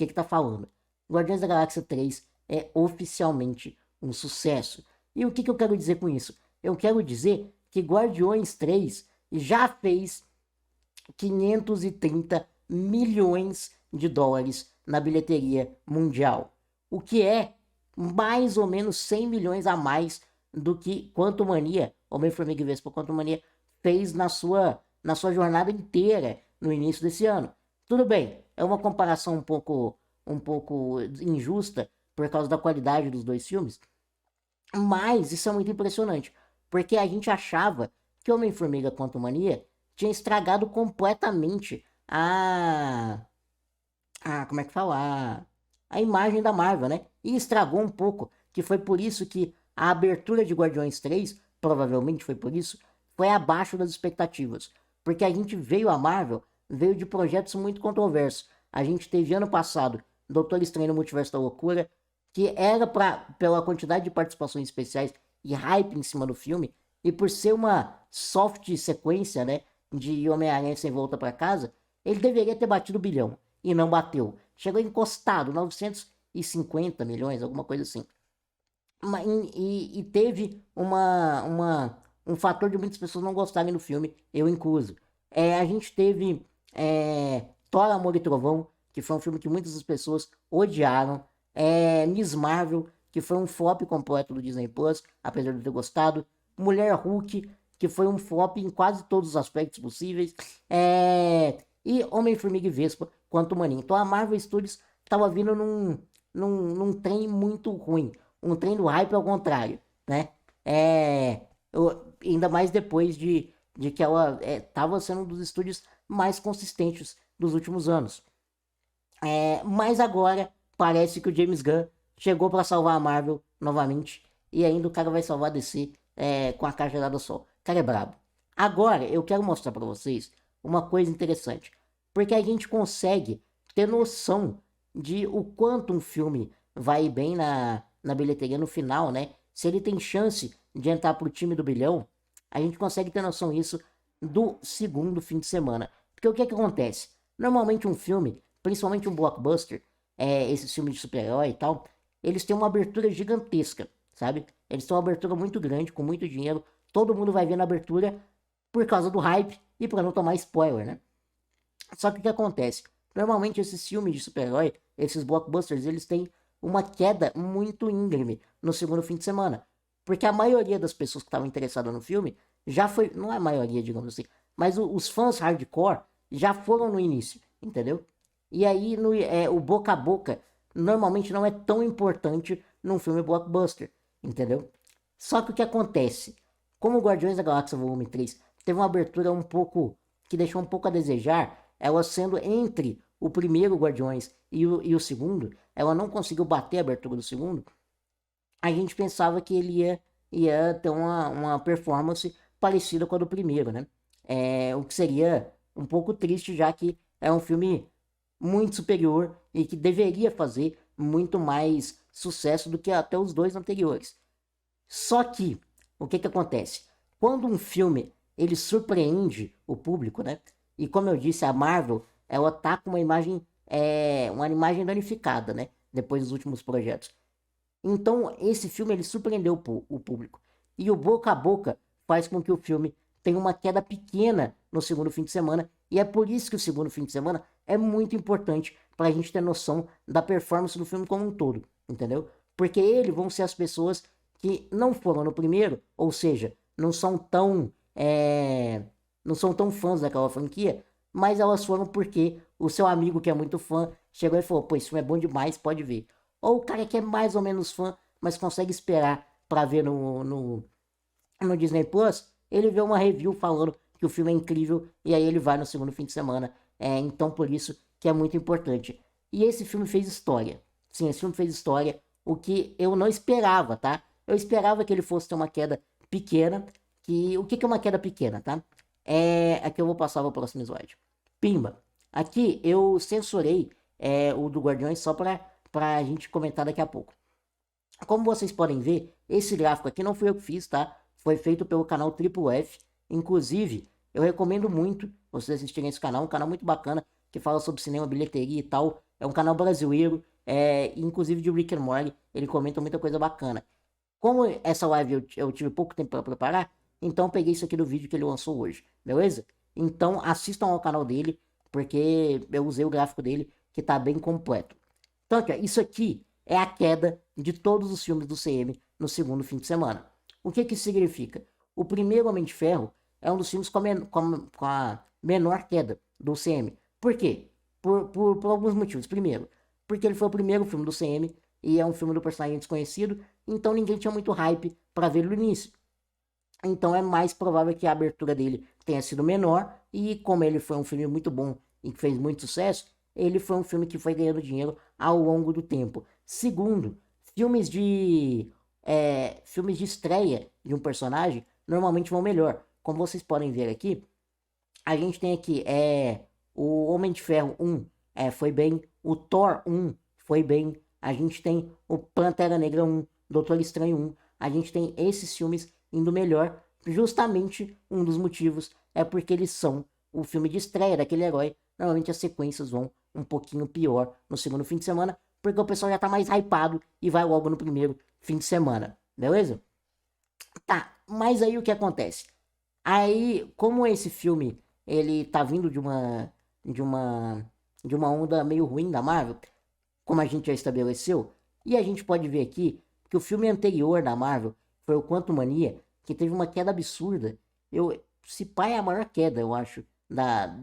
que tá falando? Guardiões da Galáxia 3 é oficialmente um sucesso. E o que eu quero dizer com isso? Eu quero dizer que Guardiões 3 já fez 530 milhões de dólares na bilheteria mundial, o que é mais ou menos 100 milhões a mais do que Quantumania, Homem-Formiga e Vespa Quantumania, fez na sua jornada inteira no início desse ano. Tudo bem, é uma comparação um pouco injusta por causa da qualidade dos dois filmes, mas isso é muito impressionante, porque a gente achava que Homem-Formiga Quantumania tinha estragado completamente como é que fala? A imagem da Marvel, né? E estragou um pouco, que foi por isso que a abertura de Guardiões 3, provavelmente foi por isso, foi abaixo das expectativas. Porque a gente veio, a Marvel, veio de projetos muito controversos. A gente teve ano passado Doutor Estranho no Multiverso da Loucura, que era pela quantidade de participações especiais e hype em cima do filme, e por ser uma soft sequência, né, de Homem-Aranha Sem Volta para Casa, ele deveria ter batido o bilhão, e não bateu. Chegou encostado, 950 milhões, alguma coisa assim. E teve um fator de muitas pessoas não gostarem do filme, eu incluso. A gente teve Thor, Amor e Trovão, que foi um filme que muitas das pessoas odiaram. Miss Marvel, que foi um flop completo do Disney Plus, apesar de eu ter gostado. Mulher Hulk, que foi um flop em quase todos os aspectos possíveis. E Homem-Formiga e Vespa, Quantumania. Então a Marvel Studios estava vindo num trem muito ruim. Um trem do hype ao contrário, né? Ainda mais depois de que ela estava sendo um dos estúdios mais consistentes dos últimos anos. Mas agora parece que o James Gunn chegou para salvar a Marvel novamente. E ainda o cara vai salvar a DC com a caixa dada sol. O cara é brabo. Agora eu quero mostrar para vocês uma coisa interessante. Porque a gente consegue ter noção de o quanto um filme vai bem na bilheteria no final, né? Se ele tem chance de entrar pro time do bilhão, a gente consegue ter noção disso do segundo fim de semana. Porque o que acontece? Normalmente um filme, principalmente um blockbuster, esses filmes de super-herói e tal, eles têm uma abertura gigantesca, sabe? Eles têm uma abertura muito grande, com muito dinheiro, todo mundo vai ver na abertura por causa do hype e para não tomar spoiler, né? Só que o que acontece? Normalmente esses filmes de super-herói, esses blockbusters, eles têm uma queda muito íngreme no segundo fim de semana. Porque a maioria das pessoas que estavam interessadas no filme já foi. Não é a maioria, digamos assim, mas os fãs hardcore já foram no início, entendeu? E aí o boca a boca normalmente não é tão importante num filme blockbuster, entendeu? Só que o que acontece? Como o Guardiões da Galáxia Volume 3 teve uma abertura um pouco. Que deixou um pouco a desejar, ela sendo entre o primeiro Guardiões e o segundo, ela não conseguiu bater a abertura do segundo, a gente pensava que ele ia ter uma performance parecida com a do primeiro, né? O que seria um pouco triste, já que é um filme muito superior e que deveria fazer muito mais sucesso do que até os dois anteriores. Só que, o que acontece? Quando um filme ele surpreende o público, né? E como eu disse, a Marvel, ela tá com uma imagem danificada, né? Depois dos últimos projetos. Então, esse filme ele surpreendeu o público. E o boca a boca faz com que o filme tenha uma queda pequena no segundo fim de semana. E é por isso que o segundo fim de semana é muito importante para a gente ter noção da performance do filme como um todo, entendeu? Porque eles vão ser as pessoas que não foram no primeiro, ou seja, não são tão fãs daquela franquia, mas elas foram porque o seu amigo que é muito fã chegou e falou, pô, esse filme é bom demais, pode ver. Ou o cara que é mais ou menos fã, mas consegue esperar pra ver no Disney Plus, ele vê uma review falando que o filme é incrível e aí ele vai no segundo fim de semana. Então por isso que é muito importante. E esse filme fez história. Sim, esse filme fez história, o que eu não esperava, tá? Eu esperava que ele fosse ter uma queda pequena. O que é uma queda pequena, tá? Aqui eu vou passar para o próximo slide. Pimba. Aqui eu censurei o do Guardiões só pra gente comentar daqui a pouco. Como vocês podem ver, esse gráfico aqui não fui eu que fiz, tá? Foi feito pelo canal Triple F. Inclusive, eu recomendo muito vocês assistirem esse canal, um canal muito bacana que fala sobre cinema, bilheteria e tal. É um canal brasileiro, inclusive de Rick and Morty, ele comenta muita coisa bacana. Como essa live eu tive pouco tempo para preparar, então eu peguei isso aqui do vídeo que ele lançou hoje, beleza? Então assistam ao canal dele, porque eu usei o gráfico dele, que tá bem completo. Então aqui, ó, isso aqui é a queda de todos os filmes do CM no segundo fim de semana. O que que isso significa? O primeiro Homem de Ferro é um dos filmes com a menor queda do CM. Por quê? Por alguns motivos. Primeiro, porque ele foi o primeiro filme do CM e é um filme do personagem desconhecido, então ninguém tinha muito hype para ver no início. Então é mais provável que a abertura dele tenha sido menor, e como ele foi um filme muito bom e que fez muito sucesso, ele foi um filme que foi ganhando dinheiro ao longo do tempo. Segundo, filmes de estreia de um personagem normalmente vão melhor. Como vocês podem ver aqui, a gente tem aqui o Homem de Ferro 1 foi bem, o Thor 1 foi bem, a gente tem o Pantera Negra 1, Doutor Estranho 1, a gente tem esses filmes indo melhor. Justamente um dos motivos é porque eles são o filme de estreia daquele herói. Normalmente as sequências vão um pouquinho pior no segundo fim de semana, porque o pessoal já tá mais hypado e vai logo no primeiro fim de semana, beleza? Tá, mas aí o que acontece? Aí, como esse filme, ele tá vindo de uma, de uma onda meio ruim da Marvel, como a gente já estabeleceu, e a gente pode ver aqui que o filme anterior da Marvel foi o Quantumania, que teve uma queda absurda. Se pá é a maior queda, eu acho,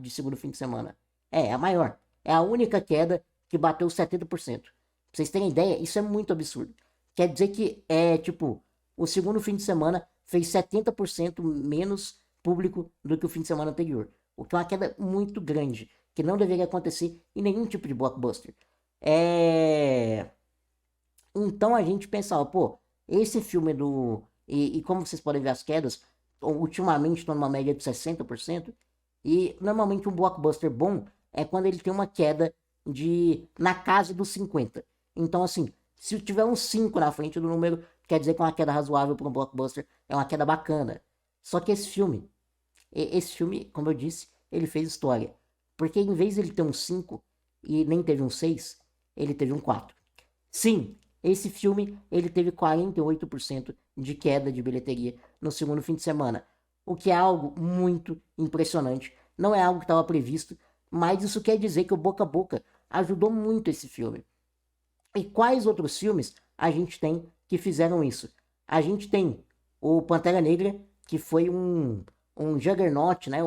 de segundo fim de semana. É a maior. É a única queda que bateu 70%. Pra vocês terem ideia, isso é muito absurdo. Quer dizer que tipo, o segundo fim de semana fez 70% menos público do que o fim de semana anterior. O que é uma queda muito grande, que não deveria acontecer em nenhum tipo de blockbuster. Então a gente pensava, pô, esse filme E como vocês podem ver as quedas, ultimamente estão numa média de 60%, e normalmente um blockbuster bom é quando ele tem uma queda na casa dos 50%. Então, assim, se tiver um 5 na frente do número, quer dizer que é uma queda razoável para um blockbuster, é uma queda bacana. Só que esse filme, como eu disse, ele fez história. Porque em vez de ele ter um 5 e nem teve um 6, ele teve um 4. Sim, esse filme ele teve 48% de queda de bilheteria no segundo fim de semana, o que é algo muito impressionante. Não é algo que estava previsto, mas isso quer dizer que o boca a boca ajudou muito esse filme. E quais outros filmes a gente tem que fizeram isso? A gente tem o Pantera Negra, que foi um juggernaut, né?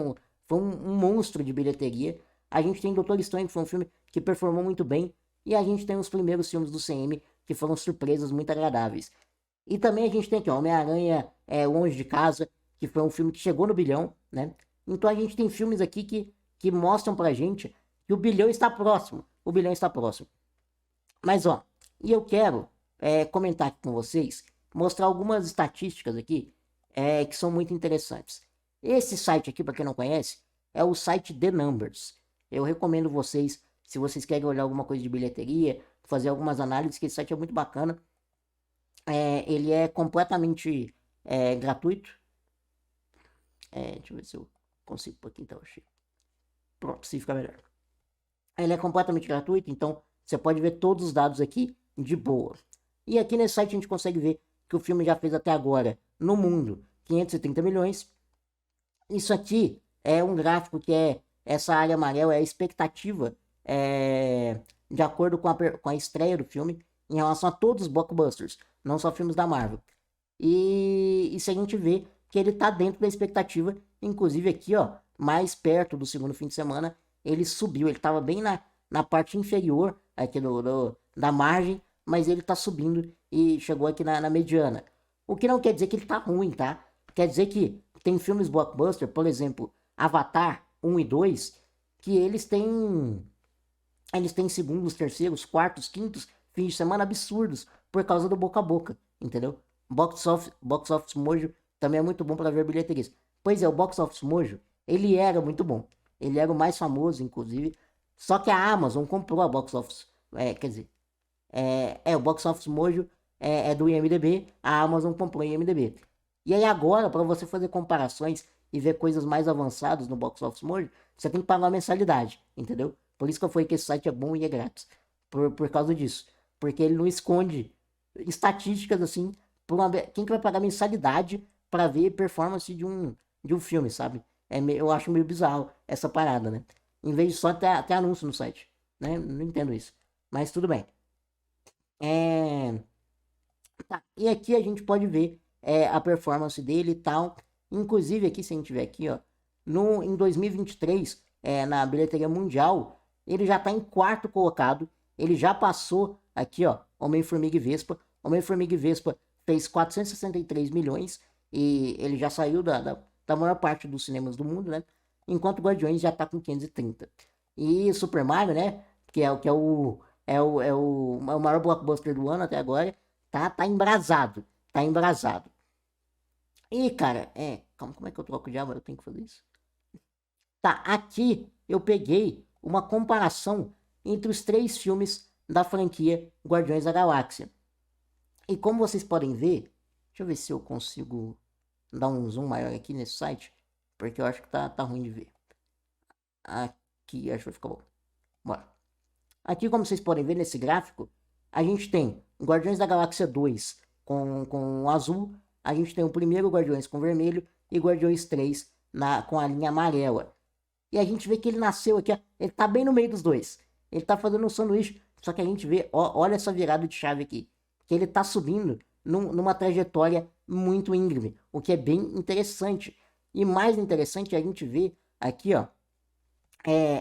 Foi um monstro de bilheteria. A gente tem Doutor Estranho, que foi um filme que performou muito bem. E a gente tem os primeiros filmes do CM, que foram surpresas muito agradáveis. E também a gente tem aqui, ó, Homem-Aranha Longe de Casa, que foi um filme que chegou no bilhão, né? Então a gente tem filmes aqui que mostram pra gente que o bilhão está próximo. O bilhão está próximo. Mas, ó, e eu quero comentar aqui com vocês, mostrar algumas estatísticas aqui que são muito interessantes. Esse site aqui, para quem não conhece, é o site The Numbers. Eu recomendo vocês, se vocês querem olhar alguma coisa de bilheteria, fazer algumas análises, que esse site é muito bacana. Ele é completamente gratuito. Deixa eu ver se eu consigo pôr aqui, então. Pronto, se fica melhor. Ele é completamente gratuito, então você pode ver todos os dados aqui de boa. E aqui nesse site a gente consegue ver que o filme já fez até agora, no mundo, 530 milhões. Isso aqui é um gráfico que essa área amarela é a expectativa de acordo com a estreia do filme em relação a todos os blockbusters, não só filmes da Marvel. E se a gente vê que ele tá dentro da expectativa, inclusive aqui, ó, mais perto do segundo fim de semana, ele subiu, ele tava bem na parte inferior aqui da margem, mas ele tá subindo e chegou aqui na mediana. O que não quer dizer que ele tá ruim, tá? Quer dizer que tem filmes blockbuster, por exemplo, Avatar 1 e 2, que eles têm segundos, terceiros, quartos, quintos fins de semana absurdos por causa do boca a boca, entendeu? Box Office Mojo também é muito bom para ver bilheterias. Pois é, o Box Office Mojo, ele era muito bom. Ele era o mais famoso, inclusive. Só que a Amazon comprou a Box Office. Quer dizer, o Box Office Mojo é do IMDb, a Amazon comprou o IMDb. E aí agora, para você fazer comparações e ver coisas mais avançadas no Box Office Mojo, você tem que pagar uma mensalidade, entendeu? Por isso que eu falei que esse site é bom e é grátis. por causa disso. Porque ele não esconde estatísticas assim, quem que vai pagar mensalidade pra ver performance de um filme, sabe? Eu acho meio bizarro essa parada, né? Em vez de só ter anúncio no site, né? Não entendo isso. Mas tudo bem. É... Tá. E aqui a gente pode ver a performance dele e tal. Inclusive aqui, se a gente ver aqui, ó, em 2023, na bilheteria mundial, ele já tá em quarto colocado. Ele já passou aqui, ó, Homem-Formiga e Vespa. Homem-Formiga e Vespa fez 463 milhões e ele já saiu da maior parte dos cinemas do mundo, né? Enquanto Guardiões já tá com 530. E Super Mario, né? Que é o maior blockbuster do ano até agora. Tá embrasado. Tá embrasado. E, cara, calma, como é que eu troco de aba? Eu tenho que fazer isso? Tá, aqui eu peguei uma comparação entre os 3 filmes da franquia Guardiões da Galáxia. E como vocês podem ver, deixa eu ver se eu consigo dar um zoom maior aqui nesse site, porque eu acho que tá ruim de ver. Aqui, acho que vai ficar bom. Bora. Aqui, como vocês podem ver nesse gráfico, a gente tem Guardiões da Galáxia 2 com azul, a gente tem o primeiro Guardiões com vermelho e Guardiões 3 com a linha amarela. E a gente vê que ele nasceu aqui, ó, ele tá bem no meio dos dois. Ele tá fazendo um sanduíche, só que a gente vê, olha essa virada de chave aqui, que ele tá subindo numa trajetória muito íngreme, o que é bem interessante. E mais interessante é a gente ver aqui, ó,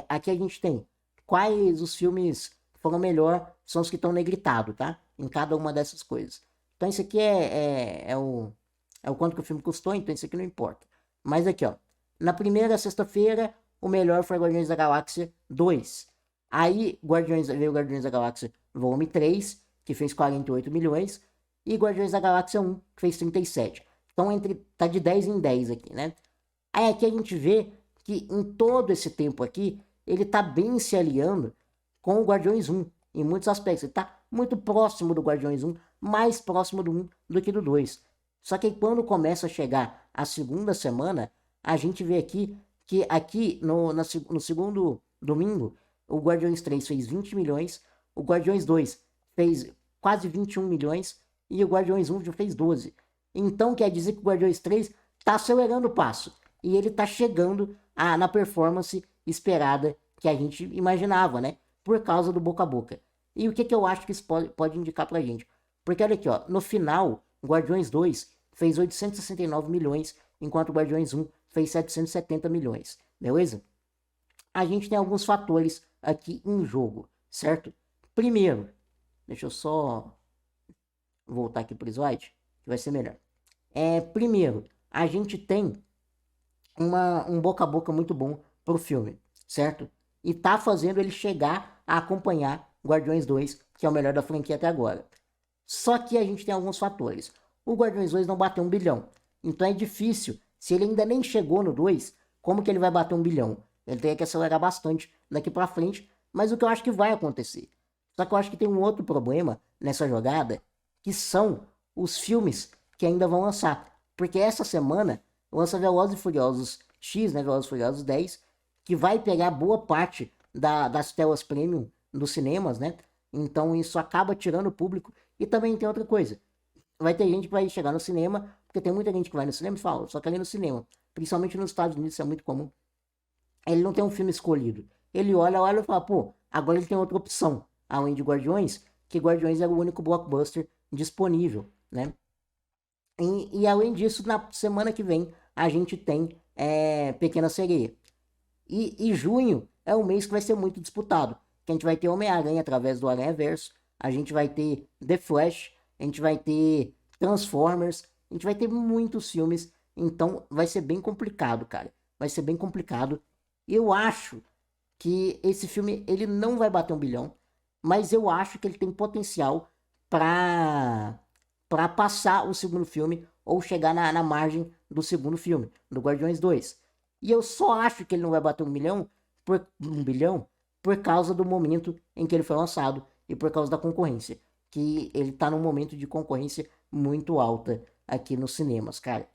aqui a gente tem quais os filmes foram melhor, são os que estão negritados, tá? Em cada uma dessas coisas. Então isso aqui é o quanto que o filme custou, então isso aqui não importa. Mas aqui, ó, na primeira sexta-feira, o melhor foi Guardiões da Galáxia 2. Aí veio Guardiões da Galáxia Volume 3, que fez 48 milhões, e Guardiões da Galáxia 1, que fez 37. Então tá de 10 em 10 aqui, né? Aí aqui a gente vê que em todo esse tempo aqui, ele tá bem se aliando com o Guardiões 1, em muitos aspectos. Ele tá muito próximo do Guardiões 1, mais próximo do 1 do que do 2. Só que quando começa a chegar a segunda semana, a gente vê aqui que aqui no segundo domingo, o Guardiões 3 fez 20 milhões, o Guardiões 2 fez quase 21 milhões e o Guardiões 1 já fez 12. Então quer dizer que o Guardiões 3 tá acelerando o passo e ele tá chegando na performance esperada que a gente imaginava, né? Por causa do boca a boca. E o que eu acho que isso pode indicar pra gente? Porque olha aqui, ó, no final, Guardiões 2 fez 869 milhões, enquanto Guardiões 1 fez 770 milhões, beleza? A gente tem alguns fatores aqui em jogo, certo? Primeiro, deixa eu só voltar aqui pro slide, que vai ser melhor. Primeiro, a gente tem um boca a boca muito bom pro filme, certo? E tá fazendo ele chegar a acompanhar Guardiões 2, que é o melhor da franquia até agora. Só que a gente tem alguns fatores. O Guardiões 2 não bateu 1 bilhão. Então é difícil. Se ele ainda nem chegou no 2, como que ele vai bater 1 bilhão? Ele tem que acelerar bastante daqui pra frente. Mas o que eu acho que vai acontecer. Só que eu acho que tem um outro problema nessa jogada, que são os filmes que ainda vão lançar. Porque essa semana lança Velozes e Furiosos X, né? Velozes e Furiosos 10, que vai pegar boa parte das telas premium dos cinemas, né? Então isso acaba tirando o público. E também tem outra coisa. Vai ter gente que vai chegar no cinema, porque tem muita gente que vai no cinema e fala, só quer ir no cinema. Principalmente nos Estados Unidos, isso é muito comum. Ele não tem um filme escolhido. Ele olha e fala, pô, agora ele tem outra opção, além de Guardiões, que Guardiões era o único blockbuster disponível, né? E além disso, na semana que vem, a gente tem Pequena Sereia. E junho é um mês que vai ser muito disputado. Que a gente vai ter Homem-Aranha através do Aranhaverso, a gente vai ter The Flash, a gente vai ter Transformers, a gente vai ter muitos filmes, então vai ser bem complicado, cara. Vai ser bem complicado. Eu acho que esse filme ele não vai bater 1 bilhão, mas eu acho que ele tem potencial para passar o segundo filme ou chegar na margem do segundo filme, do Guardiões 2. E eu só acho que ele não vai bater 1 bilhão por causa do momento em que ele foi lançado e por causa da concorrência, que ele tá num momento de concorrência muito alta aqui nos cinemas, cara.